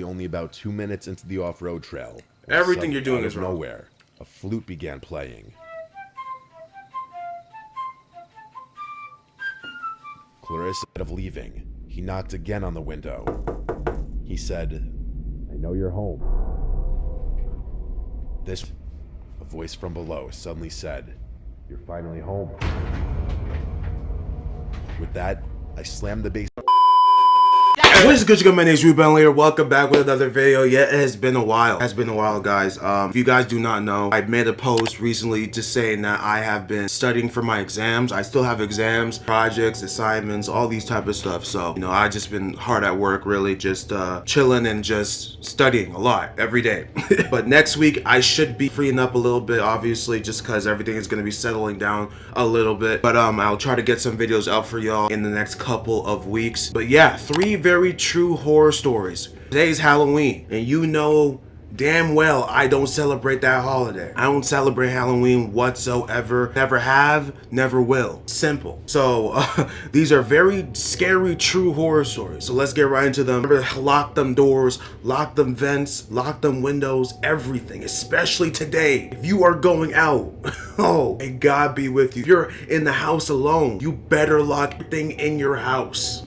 Only about 2 minutes into the off-road trail, Everything you're doing out is of wrong. nowhere, a flute began playing. Clarissa, instead of leaving, he knocked again on the window. He said, "I know you're home." A voice from below suddenly said, "You're finally home." With that, I slammed the base. What is good, my name is ReboundLeader. Welcome back with another video. Yeah, it has been a while. Guys. If you guys do not know, I made a post recently just saying that I have been studying for my exams. I still have exams, projects, assignments, all these type of stuff. So, I just been hard at work, really just chilling and just studying a lot every day. But next week, I should be freeing up a little bit, obviously, just because everything is going to be settling down a little bit. But I'll try to get some videos out for y'all in the next couple of weeks. But yeah, 3 very true horror stories. Today's Halloween, and you know damn well I don't celebrate that holiday. I don't celebrate Halloween whatsoever. Never have, never will. Simple. So these are very scary true horror stories. So let's get right into them. Remember, lock them doors, lock them vents, lock them windows, everything, especially today. If you are going out, oh, may God be with you. If you're in the house alone, you better lock everything in your house.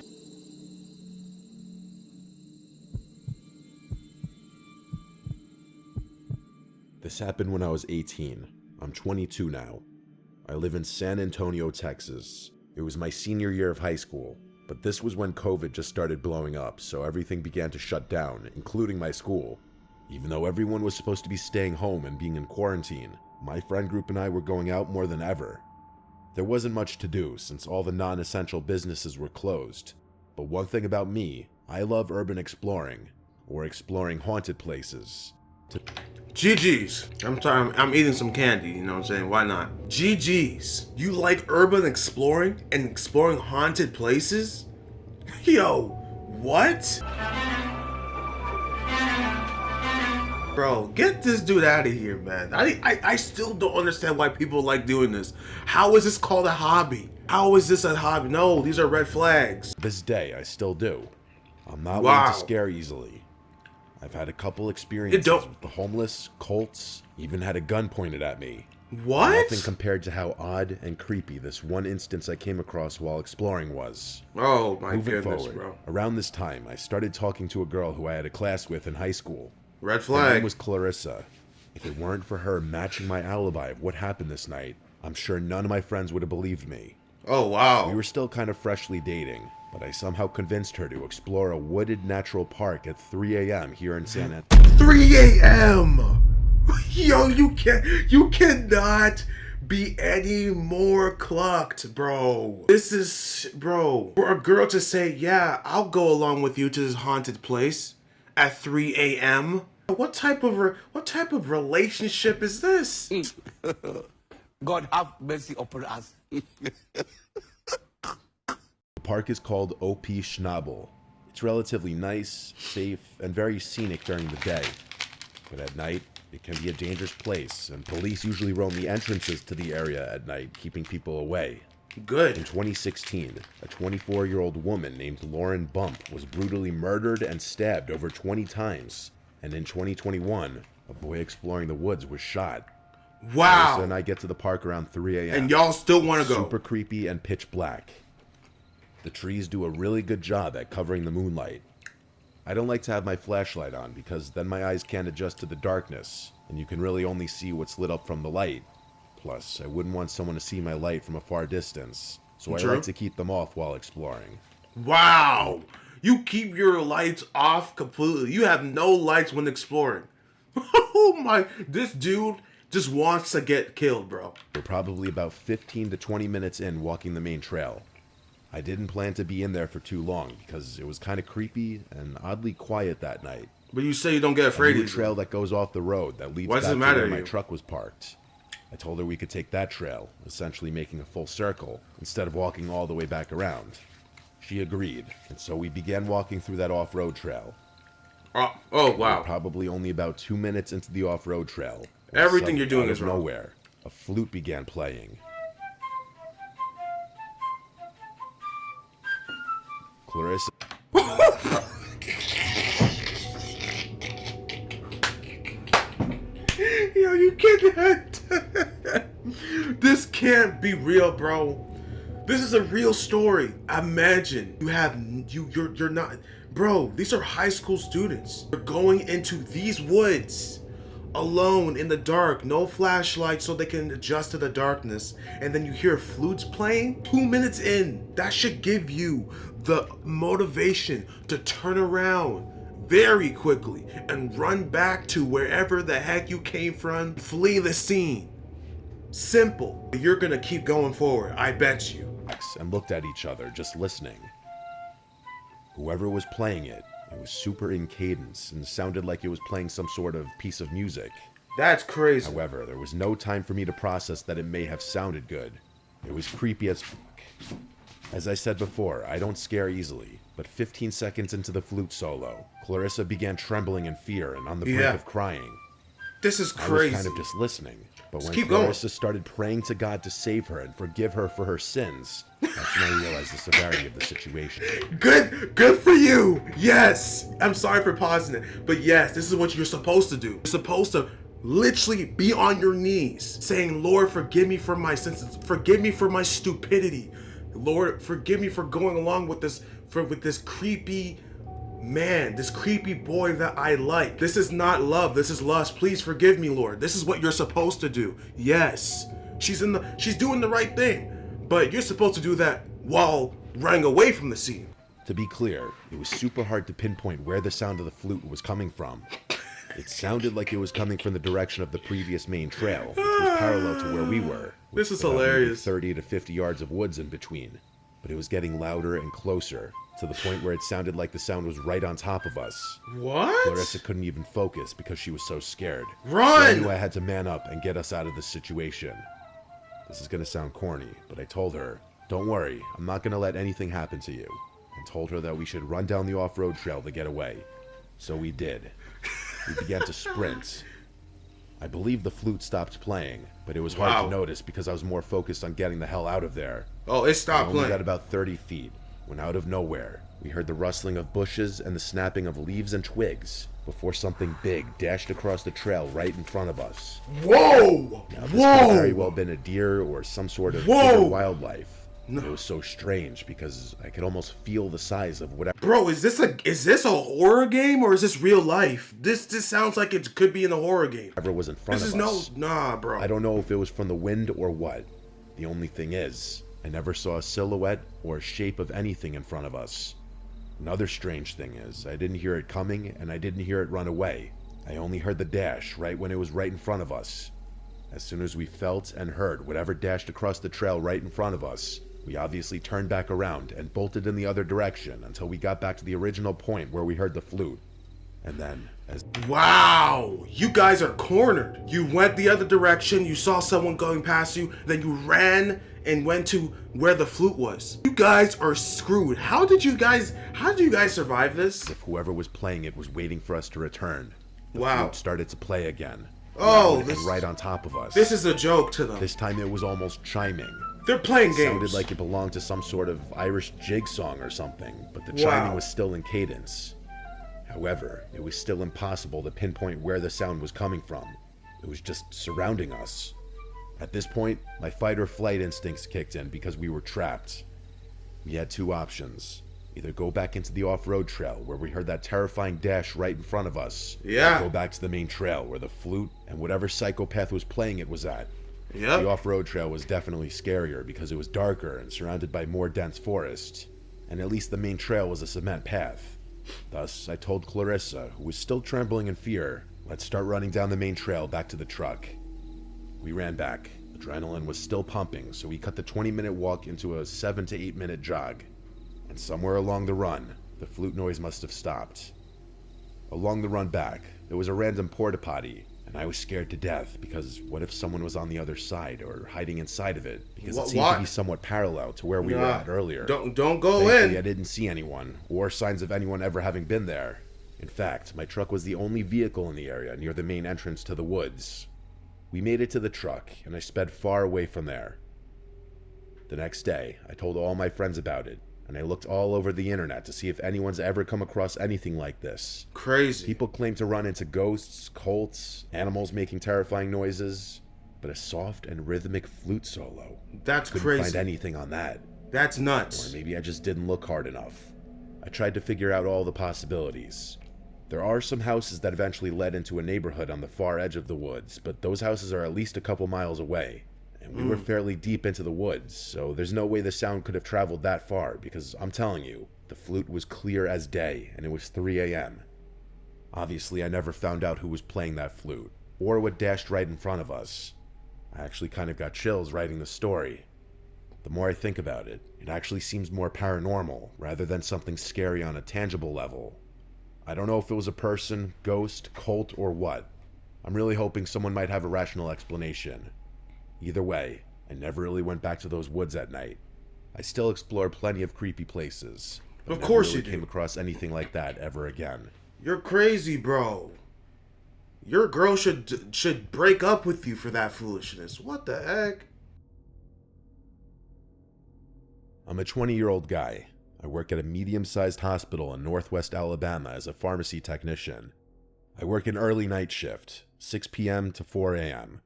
This happened when I was 18. I'm 22 now. I live in San Antonio, Texas. It was my senior year of high school, but this was when COVID just started blowing up, so everything began to shut down, including my school. Even though everyone was supposed to be staying home and being in quarantine, my friend group and I were going out more than ever. There wasn't much to do since all the non-essential businesses were closed, but one thing about me, I love urban exploring, or exploring haunted places. GG's. I'm eating some candy, you know what I'm saying? Why not? GG's. You like urban exploring and exploring haunted places? Yo, what? Bro, get this dude out of here, man. I still don't understand why people like doing this. How is this called a hobby? How is this a hobby? No, these are red flags. This day, I still do. I'm not Wow. one to scare easily. I've had a couple experiences with the homeless, cults, even had a gun pointed at me. What? Nothing compared to how odd and creepy this one instance I came across while exploring was. Oh my Moving goodness, forward, bro. around this time, I started talking to a girl who I had a class with in high school. Red Her flag. name was Clarissa. If it weren't for her matching my alibi of what happened this night, I'm sure none of my friends would have believed me. Oh wow. We were still kind of freshly dating, but I somehow convinced her to explore a wooded natural park at 3 a.m. here in San Antonio. 3 a.m. Yo, you cannot be any more clucked, bro. This is, bro, for a girl to say, yeah, I'll go along with you to this haunted place at 3 a.m. What type of relationship is this? God have mercy upon us. The park is called O.P. Schnabel. It's relatively nice, safe, and very scenic during the day. But at night, it can be a dangerous place, and police usually roam the entrances to the area at night, keeping people away. Good. In 2016, a 24-year-old woman named Lauren Bump was brutally murdered and stabbed over 20 times. And in 2021, a boy exploring the woods was shot. Wow. Melissa and I get to the park around 3 a.m. And y'all still want to go. Super creepy and pitch black. The trees do a really good job at covering the moonlight. I don't like to have my flashlight on because then my eyes can't adjust to the darkness, and you can really only see what's lit up from the light. Plus, I wouldn't want someone to see my light from a far distance, so I like to keep them off while exploring. Wow. You keep your lights off completely. You have no lights when exploring. Oh my, this dude just wants to get killed, bro. We're probably about 15 to 20 minutes in walking the main trail. I didn't plan to be in there for too long because it was kind of creepy and oddly quiet that night. But you say you don't get afraid A of trail that goes off the road that leads Why does back it to matter where to my you? truck was parked. I told her we could take that trail, essentially making a full circle, instead of walking all the way back around. She agreed, and so we began walking through that off-road trail. Oh We wow. were probably only about 2 minutes into the off-road trail. when Everything you're suddenly, doing out is of wrong. nowhere, a flute began playing. Clarissa. Yo, you can't. This can't be real, bro. This is a real story. Imagine you're not, bro. These are high school students. They're going into these woods alone in the dark, no flashlight so they can adjust to the darkness, and then you hear flutes playing 2 minutes in. That should give you the motivation to turn around very quickly and run back to wherever the heck you came from, flee the scene. Simple. You're gonna keep going forward, I bet you. And looked at each other, just listening. Whoever was playing it was super in cadence and sounded like it was playing some sort of piece of music. That's crazy. However, there was no time for me to process that it may have sounded good. It was creepy as fuck. As I said before, I don't scare easily, but 15 seconds into the flute solo, Clarissa began trembling in fear and on the brink of crying. This is I crazy. was kind of just listening, but when keep Clarissa started praying to God to save her and forgive her for her sins, that's when I realized the severity of the situation. Good for you. Yes. I'm sorry for pausing it, but yes, this is what you're supposed to do. You're supposed to literally be on your knees saying, Lord, forgive me for my sins. Forgive me for my stupidity. Lord, forgive me for going along with this, with this creepy man, this creepy boy that I like. This is not love, this is lust. Please forgive me, Lord. This is what you're supposed to do. Yes, she's doing the right thing, but you're supposed to do that while running away from the scene. To be clear, it was super hard to pinpoint where the sound of the flute was coming from. It sounded like it was coming from the direction of the previous main trail, which was parallel to where we were. This is about maybe hilarious. 30 to 50 yards of woods in between, but it was getting louder and closer, to the point where it sounded like the sound was right on top of us. What? Clarissa couldn't even focus because she was so scared. Run! So I knew I had to man up and get us out of this situation. This is gonna sound corny, but I told her, don't worry, I'm not gonna let anything happen to you, and told her that we should run down the off-road trail to get away. So we did. We began to sprint. I believe the flute stopped playing, but it was hard to notice because I was more focused on getting the hell out of there. Oh, it stopped We only playing. got about 30 feet, when out of nowhere, we heard the rustling of bushes and the snapping of leaves and twigs before something big dashed across the trail right in front of us. Whoa! Now, this could have very well been a deer or some sort of bigger wildlife. No. It was so strange because I could almost feel the size of whatever. Bro, is this a horror game or is this real life? This sounds like it could be in a horror game. Whatever was in front This of is us. nah, bro. I don't know if it was from the wind or what. The only thing is, I never saw a silhouette or a shape of anything in front of us. Another strange thing is, I didn't hear it coming and I didn't hear it run away. I only heard the dash right when it was right in front of us. As soon as we felt and heard whatever dashed across the trail right in front of us, we obviously turned back around and bolted in the other direction until we got back to the original point where we heard the flute. And then, as Wow, you guys are cornered. You went the other direction, you saw someone going past you, then you ran and went to where the flute was. You guys are screwed. How did you guys survive this? if whoever was playing it was waiting for us to return, the Wow. flute started to play again. Oh, And this right on top of us. is a joke to them. This time it was almost chiming. They're playing It games. sounded like it belonged to some sort of Irish jig song or something, but the Wow. chiming was still in cadence. However, it was still impossible to pinpoint where the sound was coming from. It was just surrounding us. At this point, my fight or flight instincts kicked in because we were trapped. We had two options. Either go back into the off-road trail where we heard that terrifying dash right in front of us, Yeah. or go back to the main trail where the flute and whatever psychopath was playing it was at. Yep. The off-road trail was definitely scarier because it was darker and surrounded by more dense forest, and at least the main trail was a cement path. Thus, I told Clarissa, who was still trembling in fear, let's start running down the main trail back to the truck. We ran back. Adrenaline was still pumping, so we cut the 20-minute walk into a 7 to 8 minute jog. And somewhere along the run, the flute noise must have stopped. Along the run back, there was a random porta potty, and I was scared to death because what if someone was on the other side or hiding inside of it? Because it seemed to be somewhat parallel to where we were at earlier. Don't go Thankfully, in. I didn't see anyone or signs of anyone ever having been there. In fact, my truck was the only vehicle in the area near the main entrance to the woods. We made it to the truck, and I sped far away from there. The next day, I told all my friends about it, and I looked all over the internet to see if anyone's ever come across anything like this. Crazy. People claim to run into ghosts, cults, animals making terrifying noises, but a soft and rhythmic flute solo. That's Couldn't crazy. find anything on that. That's nuts. Or maybe I just didn't look hard enough. I tried to figure out all the possibilities. There are some houses that eventually led into a neighborhood on the far edge of the woods, but those houses are at least a couple miles away. And we were fairly deep into the woods, so there's no way the sound could have traveled that far, because I'm telling you, the flute was clear as day, and it was 3 a.m. Obviously, I never found out who was playing that flute, or what dashed right in front of us. I actually kind of got chills writing the story. The more I think about it, it actually seems more paranormal, rather than something scary on a tangible level. I don't know if it was a person, ghost, cult, or what. I'm really hoping someone might have a rational explanation. Either way, I never really went back to those woods at night. I still explore plenty of creepy places. But Of course never you really do. came across anything like that ever again. You're crazy, bro. Your girl should break up with you for that foolishness. What the heck? I'm a 20-year-old guy. I work at a medium-sized hospital in northwest Alabama as a pharmacy technician. I work an early night shift, 6 p.m. to 4 a.m.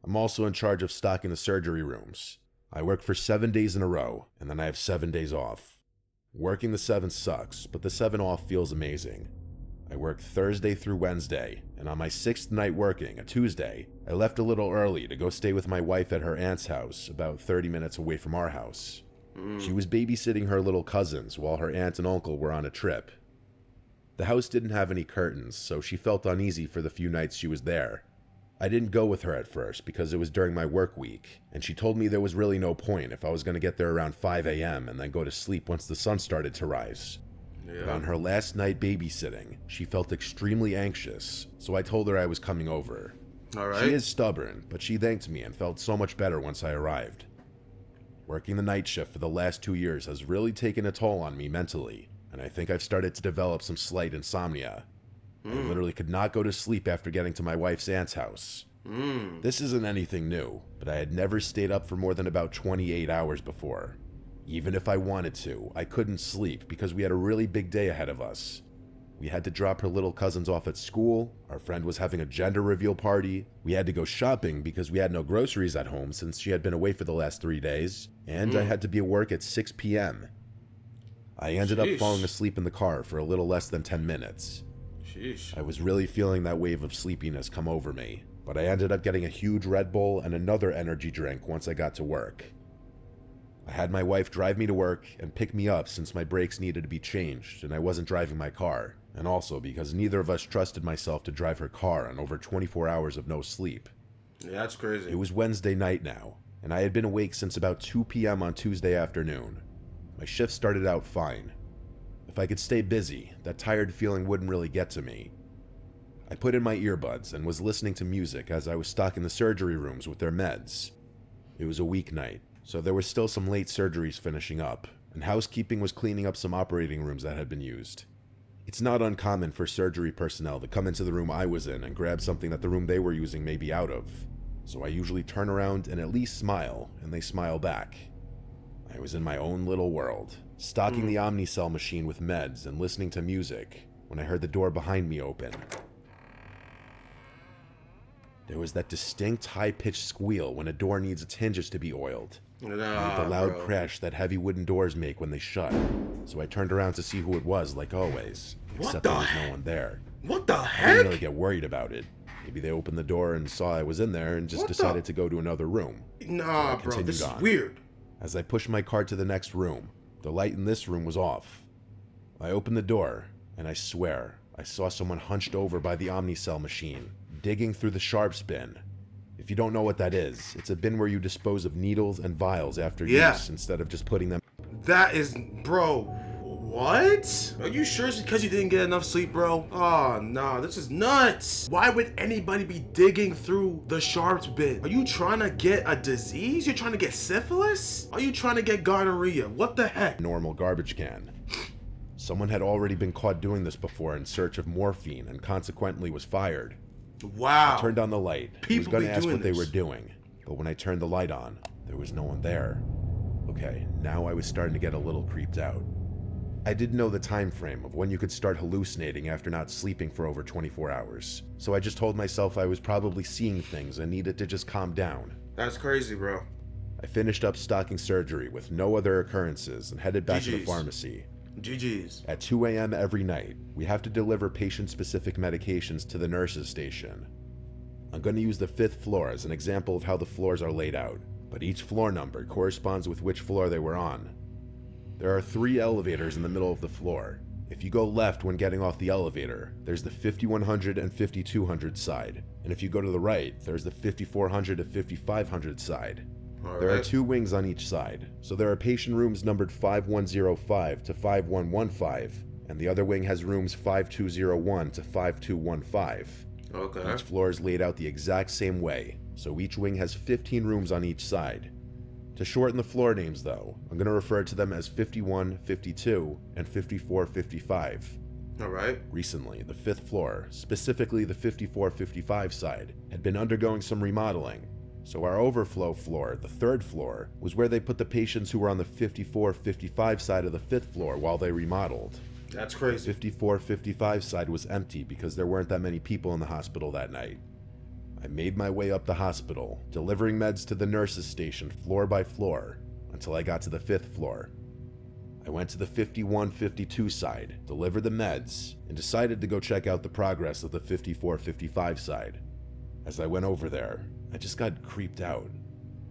I'm also in charge of stocking the surgery rooms. I work for 7 days in a row, and then I have 7 days off. Working the 7 sucks, but the 7 off feels amazing. I work Thursday through Wednesday, and on my 6th night working, a Tuesday, I left a little early to go stay with my wife at her aunt's house, about 30 minutes away from our house. She was babysitting her little cousins while her aunt and uncle were on a trip. The house didn't have any curtains, so she felt uneasy for the few nights she was there. I didn't go with her at first because it was during my work week, and she told me there was really no point if I was going to get there around 5 a.m. and then go to sleep once the sun started to rise. But on her last night babysitting, she felt extremely anxious, so I told her I was coming over. All right. She is stubborn, but she thanked me and felt so much better once I arrived. Working the night shift for the last 2 years has really taken a toll on me mentally, and I think I've started to develop some slight insomnia. I literally could not go to sleep after getting to my wife's aunt's house. This isn't anything new, but I had never stayed up for more than about 28 hours before. Even if I wanted to, I couldn't sleep because we had a really big day ahead of us. We had to drop her little cousins off at school, our friend was having a gender reveal party, we had to go shopping because we had no groceries at home since she had been away for the last 3 days, and I had to be at work at 6 p.m. I ended up falling asleep in the car for a little less than 10 minutes. Sheesh. I was really feeling that wave of sleepiness come over me, but I ended up getting a huge Red Bull and another energy drink once I got to work. I had my wife drive me to work and pick me up since my brakes needed to be changed and I wasn't driving my car, and also because neither of us trusted myself to drive her car on over 24 hours of no sleep. Yeah, that's crazy. It was Wednesday night now, and I had been awake since about 2 p.m. on Tuesday afternoon. My shift started out fine. If I could stay busy, that tired feeling wouldn't really get to me. I put in my earbuds and was listening to music as I was stocking the surgery rooms with their meds. It was a weeknight, so there were still some late surgeries finishing up, and housekeeping was cleaning up some operating rooms that had been used. It's not uncommon for surgery personnel to come into the room I was in and grab something that the room they were using may be out of, so I usually turn around and at least smile, and they smile back. I was in my own little world, stocking the Omnicell machine with meds and listening to music, when I heard the door behind me open. There was that distinct high-pitched squeal when a door needs its hinges to be oiled, and with the loud crash that heavy wooden doors make when they shut, so I turned around to see who it was like always, except there was no one there. What the I heck? didn't really get worried about it. Maybe they opened the door and saw I was in there and just decided to go to another room. Nah, bro, this is weird. As I pushed my cart to the next room, the light in this room was off. I opened the door, and I swear, I saw someone hunched over by the Omnicell machine, digging through the sharps bin. If you don't know what that is, it's a bin where you dispose of needles and vials after use instead of just putting them. That is, bro, what? Are you sure it's because you didn't get enough sleep, bro? Oh, no, this is nuts. Why would anybody be digging through the sharps bin? Are you trying to get a disease? You're trying to get syphilis? Are you trying to get gonorrhea? What the heck? Normal garbage can. Someone had already been caught doing this before in search of morphine and consequently was fired. Wow. I turned on the light. I was People going be to ask doing what they this. were doing, but when I turned the light on, there was no one there. Okay, now I was starting to get a little creeped out. I didn't know the time frame of when you could start hallucinating after not sleeping for over 24 hours, so I just told myself I was probably seeing things and needed to just calm down. That's crazy, bro. I finished up stocking surgery with no other occurrences and headed back to the GGs. pharmacy. GG's. At 2 a.m. every night, we have to deliver patient-specific medications to the nurses' station. I'm going to use the 5th floor as an example of how the floors are laid out, but each floor number corresponds with which floor they were on. There are 3 elevators in the middle of the floor. If you go left when getting off the elevator, there's the 5100 and 5200 side, and if you go to the right, there's the 5400 to 5500 side. There are 2 wings on each side, so there are patient rooms numbered 5105 to 5115, and the other wing has rooms 5201 to 5215. Okay. Each floor is laid out the exact same way, so each wing has 15 rooms on each side. To shorten the floor names though, I'm going to refer to them as 51, 52, and 54, 55. Alright. Recently, the 5th floor, specifically the 54-55 side, had been undergoing some remodeling, so our overflow floor, the 3rd floor, was where they put the patients who were on the 54-55 side of the 5th floor while they remodeled. That's crazy. The 54-55 side was empty because there weren't that many people in the hospital that night. I made my way up the hospital, delivering meds to the nurses' station floor by floor, until I got to the 5th floor. I went to the 51-52 side, delivered the meds, and decided to go check out the progress of the 54-55 side. As I went over there, I just got creeped out.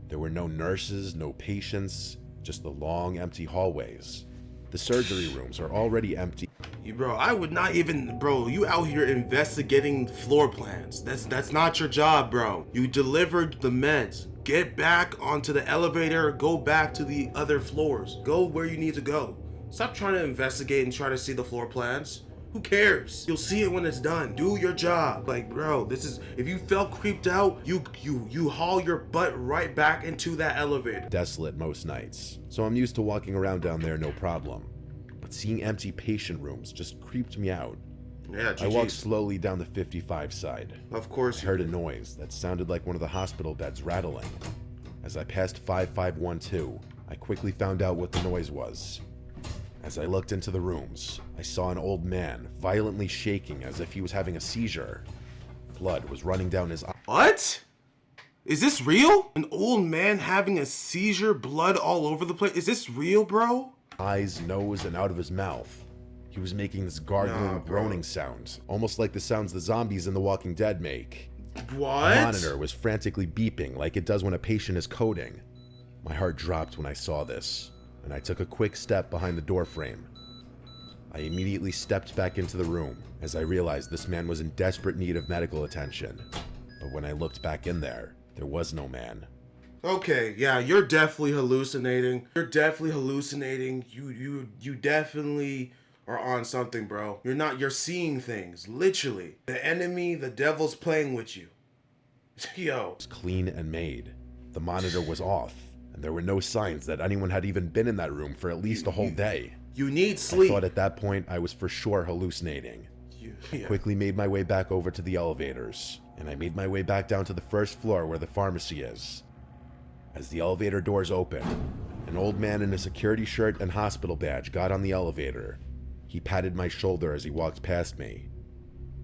There were no nurses, no patients, just the long, empty hallways. The surgery rooms are already empty. Bro, I would not even, bro, you out here investigating floor plans. That's not your job, bro. You delivered the meds. Get back onto the elevator, go back to the other floors. Go where you need to go. Stop trying to investigate and try to see the floor plans. Who cares? You'll see it when it's done. Do your job. Like, bro, this is, if you felt creeped out, you haul your butt right back into that elevator. Desolate most nights, so I'm used to walking around down there no problem. But seeing empty patient rooms just creeped me out. Yeah, I walked GG's. slowly down the 55 side. Of course I you heard a did. noise that sounded like one of the hospital beds rattling. As I passed 5512, I quickly found out what the noise was. As I looked into the rooms, I saw an old man violently shaking as if he was having a seizure. Blood was running down his eyes. What? Is this real? An old man having a seizure, blood all over the place? Is this real, bro? Eyes, nose, and out of his mouth. He was making this gargling, Nah, bro. groaning sound, almost like the sounds the zombies in The Walking Dead make. What? The monitor was frantically beeping like it does when a patient is coding. My heart dropped when I saw this, and I took a quick step behind the door frame. I immediately stepped back into the room as I realized this man was in desperate need of medical attention. But when I looked back in there was no man. Okay, yeah, you're definitely hallucinating. You're definitely hallucinating. You definitely are on something, bro. You're seeing things, literally. The enemy, the devil's playing with you. Yo. It was clean and made. The monitor was off, and there were no signs that anyone had even been in that room for at least a whole day. You need I sleep. thought at that point I was for sure hallucinating. Yeah. Quickly made my way back over to the elevators, and I made my way back down to the 1st floor where the pharmacy is. As the elevator doors opened, an old man in a security shirt and hospital badge got on the elevator. He patted my shoulder as he walked past me.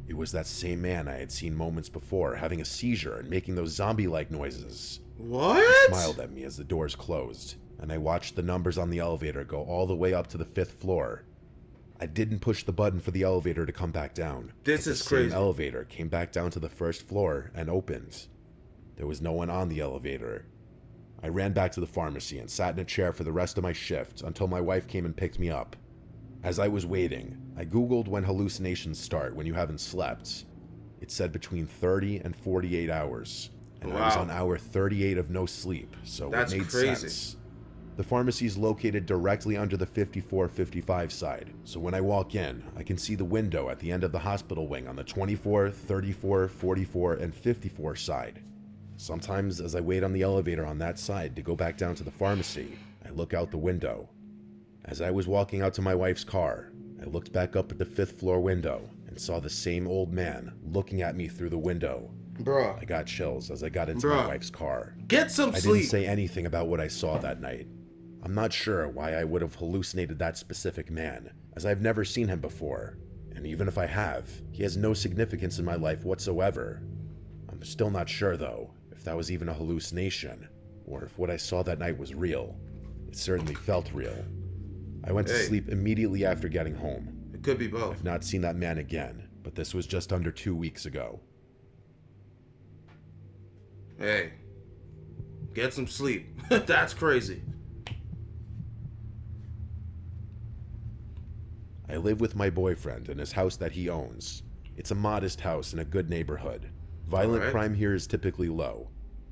It was that same man I had seen moments before, having a seizure and making those zombie-like noises. What? He smiled at me as the doors closed, and I watched the numbers on the elevator go all the way up to the 5th floor. I didn't push the button for the elevator to come back down. This but is the crazy. same elevator came back down to the 1st floor and opened. There was no one on the elevator. I ran back to the pharmacy and sat in a chair for the rest of my shift until my wife came and picked me up. As I was waiting, I googled when hallucinations start when you haven't slept. It said between 30 and 48 hours, and I was Wow. on hour 38 of no sleep, so That's it made crazy. sense. The pharmacy is located directly under the 54-55 side, so when I walk in, I can see the window at the end of the hospital wing on the 24, 34, 44, and 54 side. Sometimes, as I wait on the elevator on that side to go back down to the pharmacy, I look out the window. As I was walking out to my wife's car, I looked back up at the 5th floor window and saw the same old man looking at me through the window. Bruh. I got chills as I got into my Bruh. wife's car. Get some I sleep. didn't say anything about what I saw that night. I'm not sure why I would have hallucinated that specific man, as I've never seen him before, and even if I have, he has no significance in my life whatsoever. I'm still not sure though, if that was even a hallucination, or if what I saw that night was real. It certainly felt real. I went to sleep immediately after getting home. It could be both. I've not seen that man again, but this was just under 2 weeks ago. Hey, get some sleep. That's crazy. I live with my boyfriend in his house that he owns. It's a modest house in a good neighborhood. Violent crime here is typically low.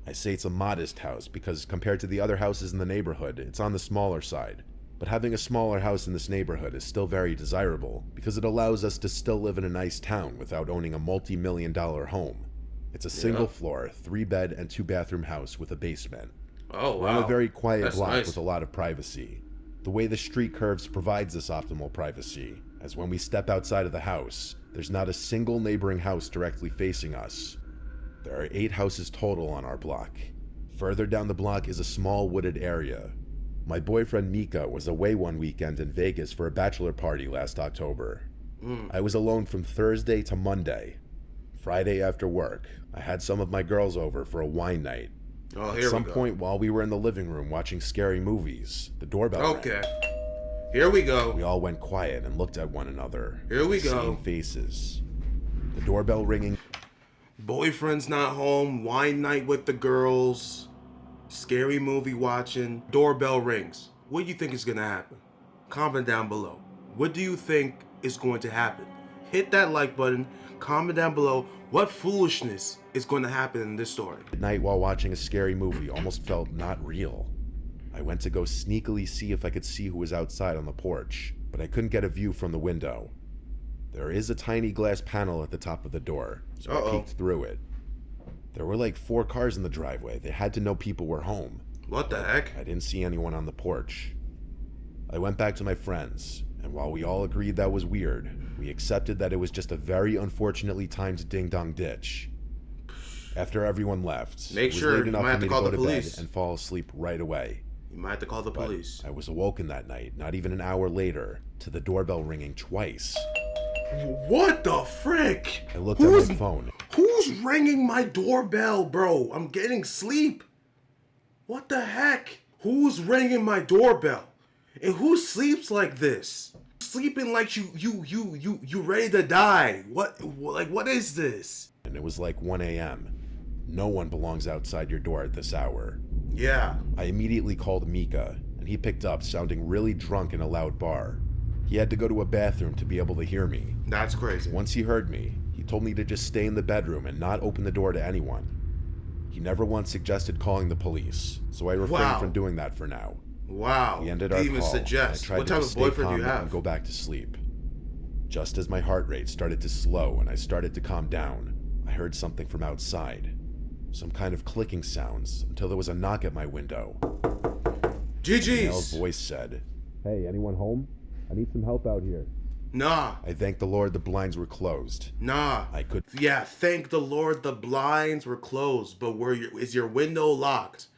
I say it's a modest house because compared to the other houses in the neighborhood, it's on the smaller side. But having a smaller house in this neighborhood is still very desirable because it allows us to still live in a nice town without owning a multi-million-dollar home. It's a single-floor, 3-bed and 2-bathroom house with a basement. Oh, wow. We're on a very quiet block nice. with a lot of privacy. The way the street curves provides this optimal privacy, as when we step outside of the house, there's not a single neighboring house directly facing us. There are 8 houses total on our block. Further down the block is a small wooded area. My boyfriend Mika was away one weekend in Vegas for a bachelor party last October. I was alone from Thursday to Monday. Friday after work, I had some of my girls over for a wine night. Oh, At some point while we were in the living room watching scary movies, the doorbell rang. Here we go. We all went quiet and looked at one another. Here we go. Seeing faces. The doorbell ringing. Boyfriend's not home, wine night with the girls, scary movie watching, doorbell rings. What do you think is going to happen? Comment down below. What do you think is going to happen? Hit that like button, comment down below what foolishness is going to happen in this story. At night while watching a scary movie almost felt not real. I went to go sneakily see if I could see who was outside on the porch, but I couldn't get a view from the window. There is a tiny glass panel at the top of the door, so I peeked through it. There were like 4 cars in the driveway. They had to know people were home. What the heck? I didn't see anyone on the porch. I went back to my friends, and while we all agreed that was weird, we accepted that it was just a very unfortunately timed ding-dong ditch. After everyone left, Make it was sure late you enough might have for me to call go the to bed police. and fall asleep right away. You might have to call the police. I was awoken that night, not even an hour later, to the doorbell ringing twice. What the frick? I looked at my phone. Who's ringing my doorbell, bro? I'm getting sleep. What the heck? Who's ringing my doorbell? And who sleeps like this? Sleeping like you ready to die. What is this? And it was like 1 a.m. No one belongs outside your door at this hour. Yeah. I immediately called Mika, and he picked up sounding really drunk in a loud bar. He had to go to a bathroom to be able to hear me. That's crazy. Once he heard me, he told me to just stay in the bedroom and not open the door to anyone. He never once suggested calling the police, so I refrained from doing that for now. Wow. We ended our Didn't even call. suggest. I tried What to type of stay boyfriend do calm you have? and go back to sleep. Just as my heart rate started to slow and I started to calm down, I heard something from outside. Some kind of clicking sounds until there was a knock at my window. A male's GG's. voice said, "Hey, anyone home? I need some help out here." Nah. I thanked the Lord the blinds were closed. Nah. I could. Yeah, thank the Lord the blinds were closed, but is your window locked?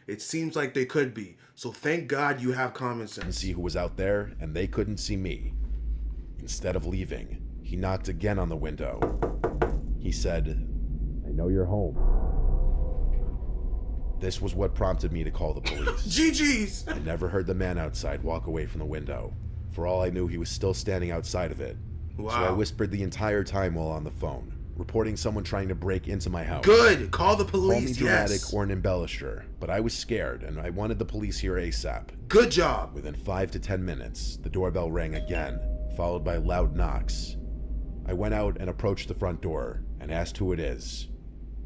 It seems like they could be. So thank God you have common sense. See who was out there, and they couldn't see me. Instead of leaving, he knocked again on the window. He said, "I know you're home." This was what prompted me to call the police. GG's. I never heard the man outside walk away from the window. For all I knew, he was still standing outside of it. Wow. So I whispered the entire time while on the phone, reporting someone trying to break into my house. Good. Call the Call me police. dramatic Yes. or an embellisher, but I was scared and I wanted the police here ASAP. Good job. Within 5 to 10 minutes, the doorbell rang again, followed by loud knocks. I went out and approached the front door and asked who it is.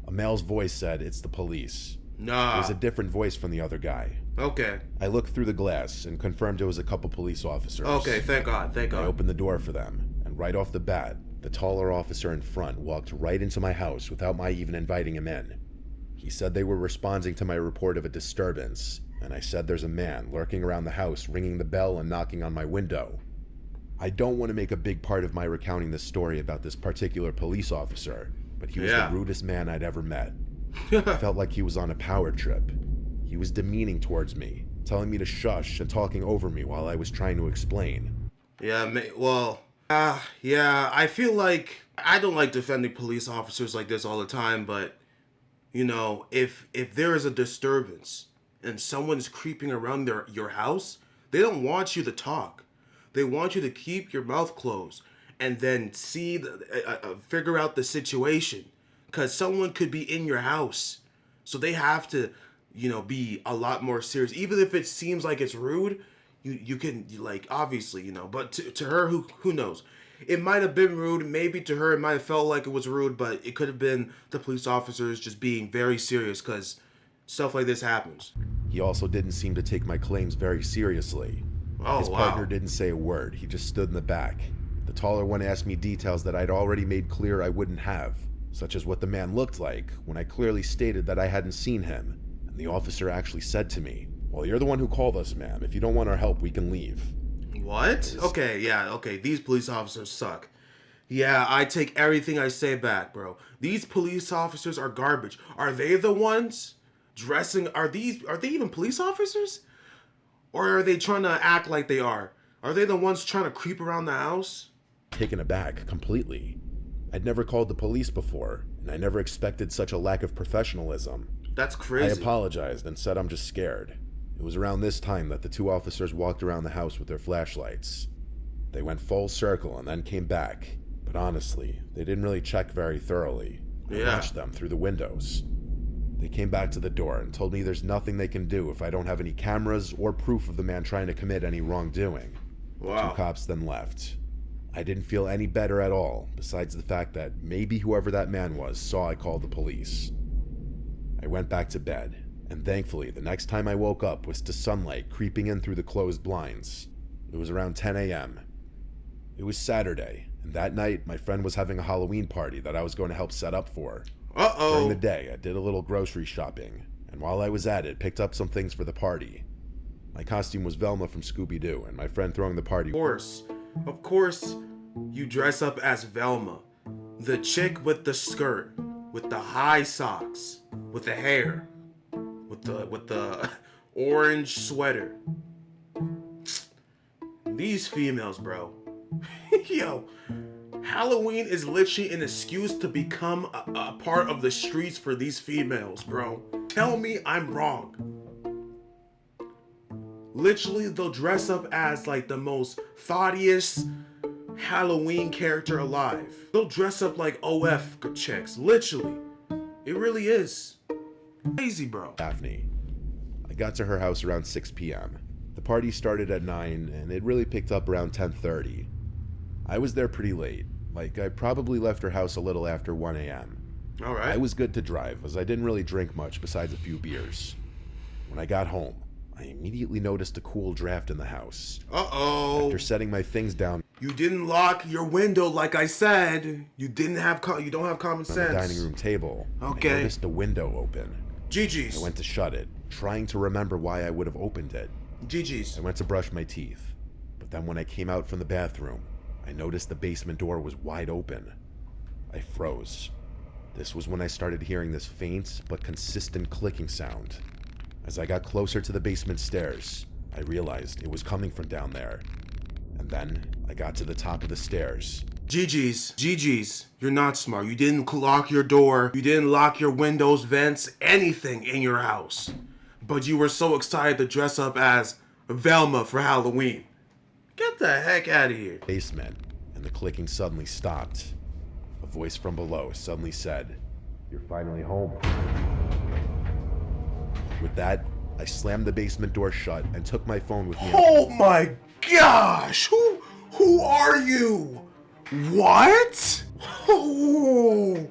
A male's voice said it's the police. It Nah. was a different voice from the other guy. Okay. I looked through the glass and confirmed it was a couple police officers. Okay. Thank God. Thank I God. opened the door for them, and right off the bat, the taller officer in front walked right into my house without my even inviting him in. He said they were responding to my report of a disturbance, and I said there's a man lurking around the house ringing the bell and knocking on my window. I don't want to make a big part of my recounting this story about this particular police officer, but he was the rudest man I'd ever met. I felt like he was on a power trip. He was demeaning towards me, telling me to shush and talking over me while I was trying to explain. Yeah, well, yeah, I feel like I don't like defending police officers like this all the time, but you know, if there is a disturbance and someone's creeping around your house, they don't want you to talk. They want you to keep your mouth closed and then figure out the situation, because someone could be in your house, so they have to, you know, be a lot more serious. Even if it seems like it's rude, you can like obviously, you know, but to her, who knows? It might have been rude. Maybe to her, it might have felt like it was rude, but it could have been the police officers just being very serious, because stuff like this happens. He also didn't seem to take my claims very seriously. Oh, His wow. partner didn't say a word. He just stood in the back. The taller one asked me details that I'd already made clear I wouldn't have, such as what the man looked like, when I clearly stated that I hadn't seen him. And the officer actually said to me, "Well, you're the one who called us, ma'am. If you don't want our help, we can leave." What? Okay, yeah, okay. These police officers suck. Yeah, I take everything I say back, bro. These police officers are garbage. Are they the ones dressing? Are they even police officers? Or are they trying to act like they are? Are they the ones trying to creep around the house? Taken aback completely. I'd never called the police before, and I never expected such a lack of professionalism. That's I crazy. apologized and said I'm just scared. It was around this time that the two officers walked around the house with their flashlights. They went full circle and then came back, but honestly, they didn't really check very thoroughly. I Yeah. watched them through the windows. They came back to the door and told me there's nothing they can do if I don't have any cameras or proof of the man trying to commit any wrongdoing. Wow. Two cops then left. I didn't feel any better at all, besides the fact that maybe whoever that man was saw I called the police. I went back to bed, and thankfully the next time I woke up was to sunlight creeping in through the closed blinds. It was around 10 a.m. It was Saturday, and that night my friend was having a Halloween party that I was going to help set up for. During the Uh-oh. day, I did a little grocery shopping, and while I was at it, picked up some things for the party. My costume was Velma from Scooby-Doo, and my friend throwing the party. Of course, you dress up as Velma. The chick with the skirt, with the high socks, with the hair, with the orange sweater. These females, bro. Yo, Halloween is literally an excuse to become a part of the streets for these females, bro. Tell me I'm wrong. Literally, they'll dress up as like the most thoughtiest Halloween character alive. They'll dress up like OF chicks. Literally. It really is. Crazy, bro. Daphne. I got to her house around 6 p.m. The party started at 9, and it really picked up around 10:30. I was there pretty late. Like, I probably left her house a little after 1 a.m. Alright. I was good to drive, as I didn't really drink much besides a few beers. When I got home, I immediately noticed a cool draft in the house. Uh-oh. After setting my things down You didn't lock your window like I said. You don't have common on the sense. dining room table, Okay. I noticed the window open. GG's. I went to shut it, trying to remember why I would have opened it. GG's. I went to brush my teeth, but then when I came out from the bathroom, I noticed the basement door was wide open. I froze. This was when I started hearing this faint but consistent clicking sound. As I got closer to the basement stairs, I realized it was coming from down there. And then I got to the top of the stairs. GG's. You're not smart. You didn't lock your door. You didn't lock your windows, vents, anything in your house. But you were so excited to dress up as Velma for Halloween. Get the heck out of here. Basement, and the clicking suddenly stopped. A voice from below suddenly said, "You're finally home." With that, I slammed the basement door shut and took my phone with me. Oh my gosh! Who are you? What? Oh,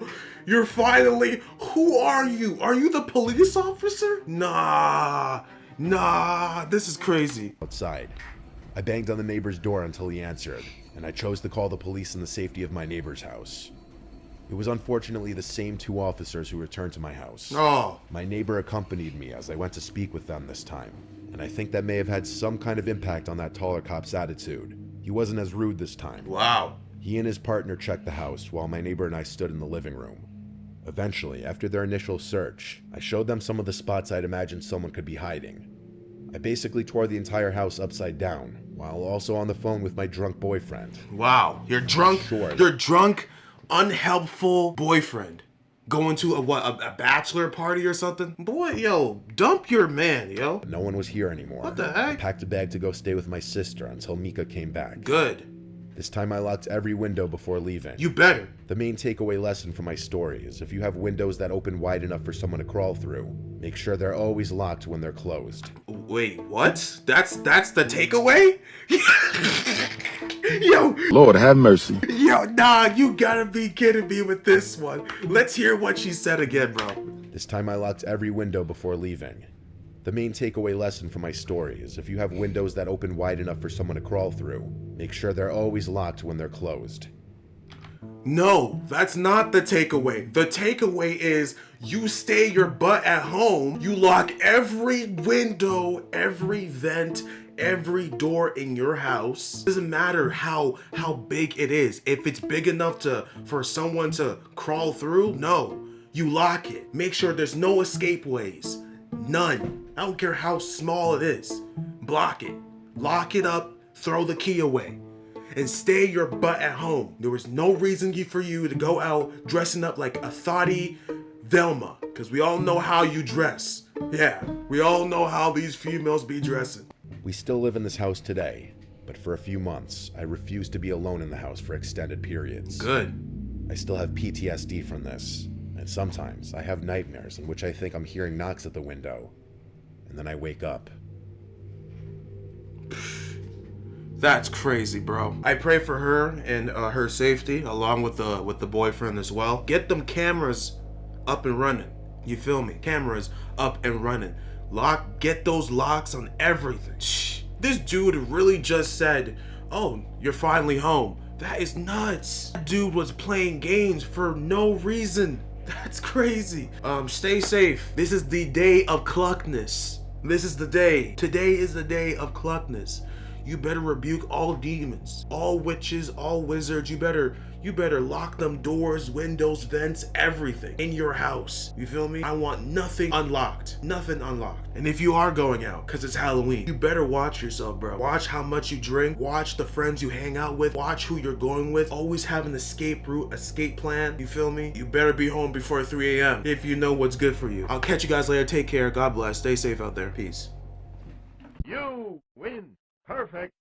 you're finally. Who are you? Are you the police officer? Nah. This is crazy. Outside. I banged on the neighbor's door until he answered, and I chose to call the police in the safety of my neighbor's house. It was unfortunately the same two officers who returned to my house. Oh. My neighbor accompanied me as I went to speak with them this time, and I think that may have had some kind of impact on that taller cop's attitude. He wasn't as rude this time. Wow. He and his partner checked the house while my neighbor and I stood in the living room. Eventually, after their initial search, I showed them some of the spots I'd imagined someone could be hiding. I basically tore the entire house upside down, while also on the phone with my drunk boyfriend. Wow, you're drunk. Sure. You're drunk, unhelpful boyfriend. Going to a bachelor party or something? Boy, yo, dump your man, yo. No one was here anymore. What the I heck? packed a bag to go stay with my sister until Mika came back. Good. This time I locked every window before leaving. You better. The main takeaway lesson from my story is if you have windows that open wide enough for someone to crawl through, make sure they're always locked when they're closed. Wait, what? That's the takeaway? Yo, Lord have mercy. yo, nah, you gotta be kidding me with this one. Let's hear what she said again, bro. This time I locked every window before leaving. The main takeaway lesson from my story is if you have windows that open wide enough for someone to crawl through, make sure they're always locked when they're closed. No, that's not the takeaway. The takeaway is you stay your butt at home, you lock every window, every vent, every door in your house. Doesn't matter how big it is. If it's big enough for someone to crawl through, no. You lock it. Make sure there's no escape ways. None. I don't care how small it is. Block it. Lock it up. Throw the key away. And stay your butt at home. There was no reason for you to go out dressing up like a thotty Velma. Because we all know how you dress. Yeah, we all know how these females be dressing. We still live in this house today, but for a few months, I refuse to be alone in the house for extended periods. Good. I still have PTSD from this, and sometimes I have nightmares in which I think I'm hearing knocks at the window, and then I wake up. That's crazy, bro. I pray for her and her safety, along with the boyfriend as well. Get them cameras up and running. You feel me? Cameras up and running. Get those locks on everything. Shh. This dude really just said, "Oh, you're finally home." That is nuts. That dude was playing games for no reason. That's crazy. Stay safe. This is the day of cluckness. This is the day. Today is the day of cluckness. You better rebuke all demons, all witches, all wizards. You better lock them doors, windows, vents, everything in your house. You feel me? I want nothing unlocked. Nothing unlocked. And if you are going out, because it's Halloween, you better watch yourself, bro. Watch how much you drink. Watch the friends you hang out with. Watch who you're going with. Always have an escape route, escape plan. You feel me? You better be home before 3 a.m. if you know what's good for you. I'll catch you guys later. Take care. God bless. Stay safe out there. Peace. You win. Perfect.